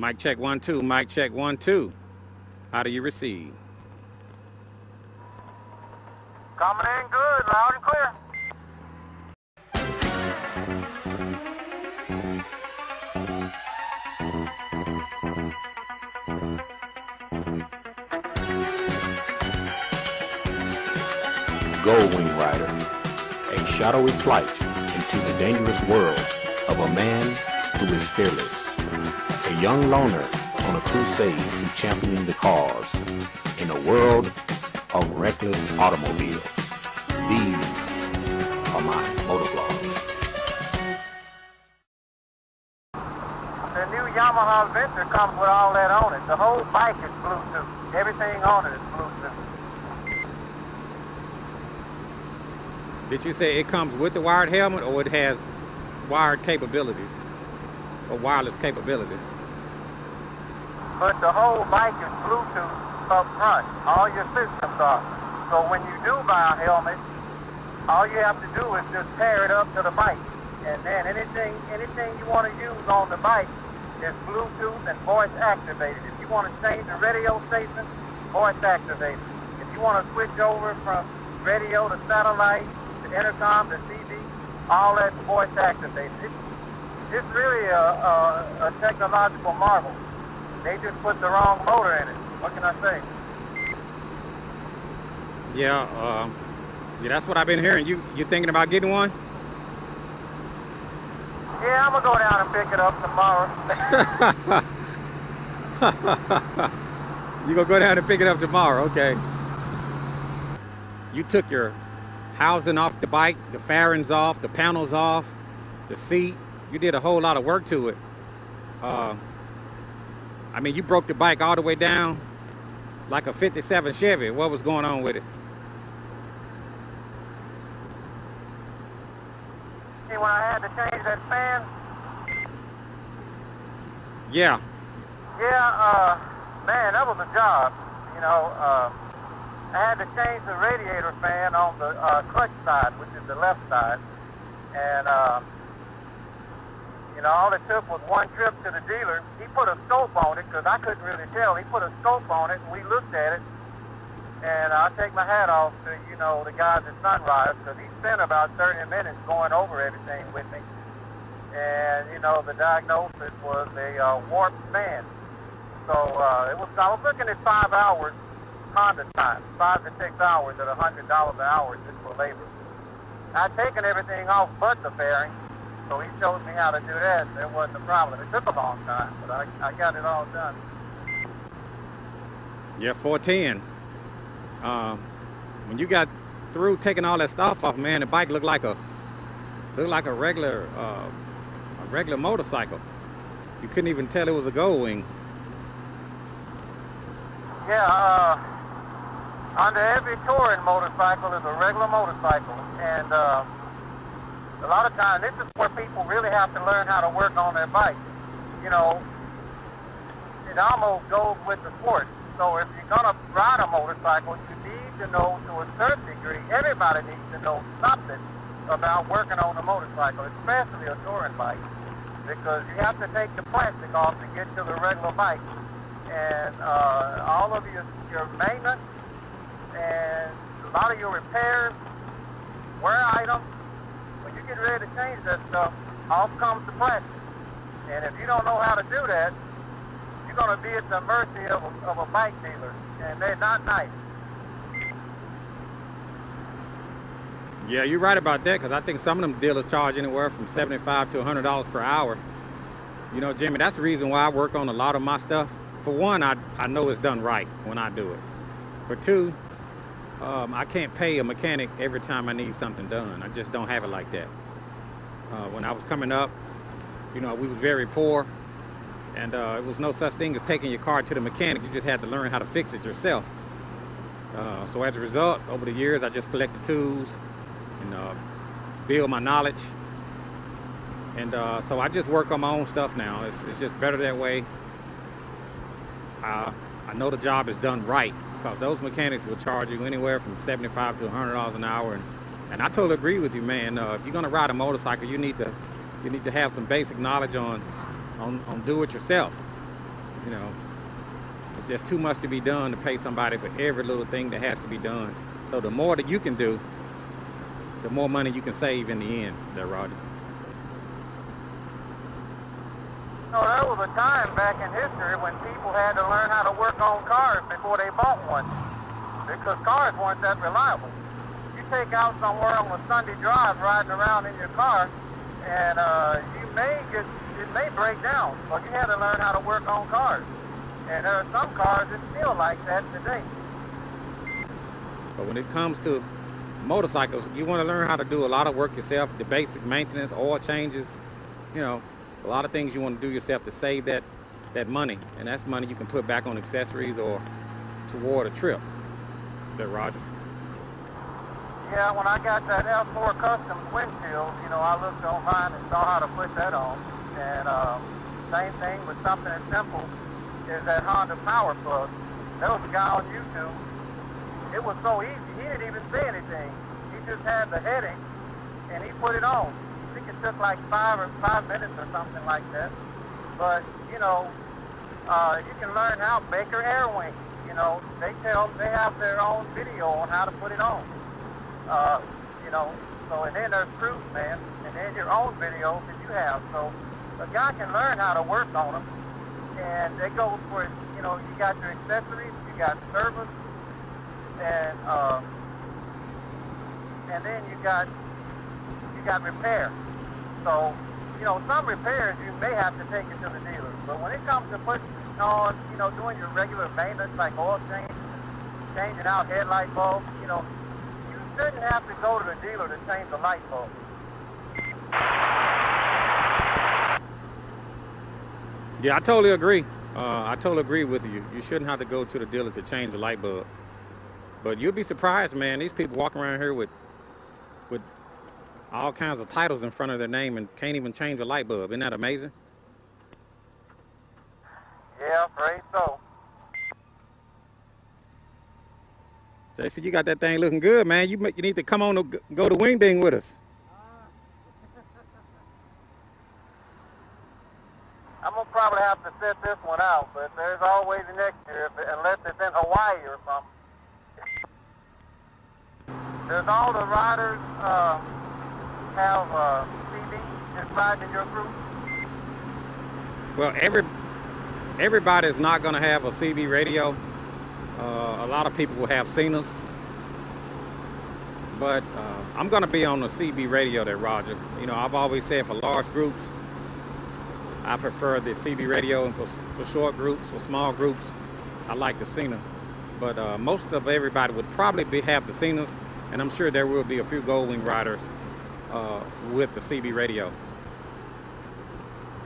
Mic check 1 2. Mic check 1 2. How do you receive? Coming in good, loud and clear. Goldwing Rider, a shadowy flight into the dangerous world of a man who is fearless, a young loner on a crusade to champion the cause in a world of reckless automobiles. These are my motovlogs. The new Yamaha Venture comes with all that on it. The whole bike is Bluetooth. Everything on it is Bluetooth. Did you say it comes with the wired helmet, or it has wired capabilities or wireless capabilities? But the whole bike is Bluetooth up front. All your systems are. So when you do buy a helmet, all you have to do is just pair it up to the bike. And then anything you want to use on the bike is Bluetooth and voice activated. If you want to change the radio station, voice activated. If you want to switch over from radio to satellite, to intercom to TV, all that's voice activated. It's really a technological marvel. They just put the wrong motor in it. What can I say? Yeah, that's what I've been hearing. You thinking about getting one? Yeah, I'm gonna go down and pick it up tomorrow. You gonna go down and pick it up tomorrow? Okay. You took your housing off the bike, the fairings off, the panels off, the seat. You did a whole lot of work to it. I mean, you broke the bike all the way down like a 57 Chevy. What was going on with it? See, when I had to change that fan? Yeah. Yeah, man, that was a job. You know, I had to change the radiator fan on the clutch side, which is the left side. And, you know, all it took was one trip to the dealer. He put a scope on it because I couldn't really tell. He put a scope on it and we looked at it. And I take my hat off to, you know, the guys at Sunrise because he spent about 30 minutes going over everything with me. And, you know, the diagnosis was a warped fan. So I was looking at 5 hours Honda time, 5 to 6 hours at $100 an hour just for labor. I'd taken everything off but the fairing, so he showed me how to do that. There wasn't a problem. It took a long time, but I got it all done. Yeah, 410. When you got through taking all that stuff off, man, the bike looked like a regular motorcycle. You couldn't even tell it was a Goldwing. Yeah, under every touring motorcycle is a regular motorcycle, and a lot of times this is where people really have to learn how to work on their bike. You know, it almost goes with the sport. So if you're gonna ride a motorcycle, you need to know to a certain degree. Everybody needs to know something about working on a motorcycle, especially a touring bike, because you have to take the plastic off to get to the regular bike, and all of your maintenance and a lot of your repairs, wear items. When you get ready to change that stuff, off comes the plastic, and if you don't know how to do that, you're going to be at the mercy of a bike dealer, and they're not nice. Yeah, you're right about that, because I think some of them dealers charge anywhere from $75 to $100 per hour. You know, Jimmy, that's the reason why I work on a lot of my stuff. For one, I know it's done right when I do it. For two, I can't pay a mechanic every time I need something done. I just don't have it like that. When I was coming up, you know, we was very poor, and it was no such thing as taking your car to the mechanic. You just had to learn how to fix it yourself. So as a result, over the years, I just collected tools and build my knowledge. And so I just work on my own stuff now. It's just better that way. I know the job is done right, because those mechanics will charge you anywhere from $75 to $100 an hour. And I totally agree with you, man. If you're gonna ride a motorcycle, you need to have some basic knowledge on do it yourself. You know, it's just too much to be done to pay somebody for every little thing that has to be done. So the more that you can do, the more money you can save in the end there, Roger. No, there was a time back in history when people had to learn how to work on cars before they bought one, because cars weren't that reliable. You take out somewhere on a Sunday drive riding around in your car, and it may break down. So you had to learn how to work on cars. And there are some cars that still like that today. But when it comes to motorcycles, you want to learn how to do a lot of work yourself, the basic maintenance, oil changes, you know, a lot of things you want to do yourself to save that money. And that's money you can put back on accessories or toward a trip there, Roger. Yeah, when I got that F4 Customs windshield, you know, I looked online and saw how to put that on. And same thing with something as simple as that Honda power plug. There was a guy on YouTube. It was so easy, he didn't even say anything. He just had the heading, and he put it on. I think it took like 5 minutes or something like that. But, you know, you can learn how Baker Airwing, you know, they have their own video on how to put it on. You know, so, and then there's proof, man, and then your own videos that you have. So a guy can learn how to work on them, and they go for, you know, you got your accessories, you got service, and then you got repair. So, you know, some repairs you may have to take it to the dealer, but when it comes to putting on, you know, doing your regular maintenance like oil change, changing out headlight bulbs, you know, you shouldn't have to go to the dealer to change the light bulb. Yeah, I totally agree. I totally agree with you. You shouldn't have to go to the dealer to change the light bulb. But you'll be surprised, man. These people walking around here with all kinds of titles in front of their name and can't even change a light bulb. Isn't that amazing? Yeah, afraid so. JC, you got that thing looking good, man. You need to come on and go to Wing Ding with us. I'm going to probably have to set this one out, but there's always the next year, unless it's in Hawaii or something. Does all the riders have CD inside in your group? Well, everybody's not going to have a CB radio. A lot of people will have Cenas. But I'm going to be on the CB radio there, Roger. You know, I've always said for large groups, I prefer the CB radio, and for short groups, for small groups, I like the Cena. But most of everybody would probably have the Cenas, and I'm sure there will be a few Goldwing riders with the CB radio.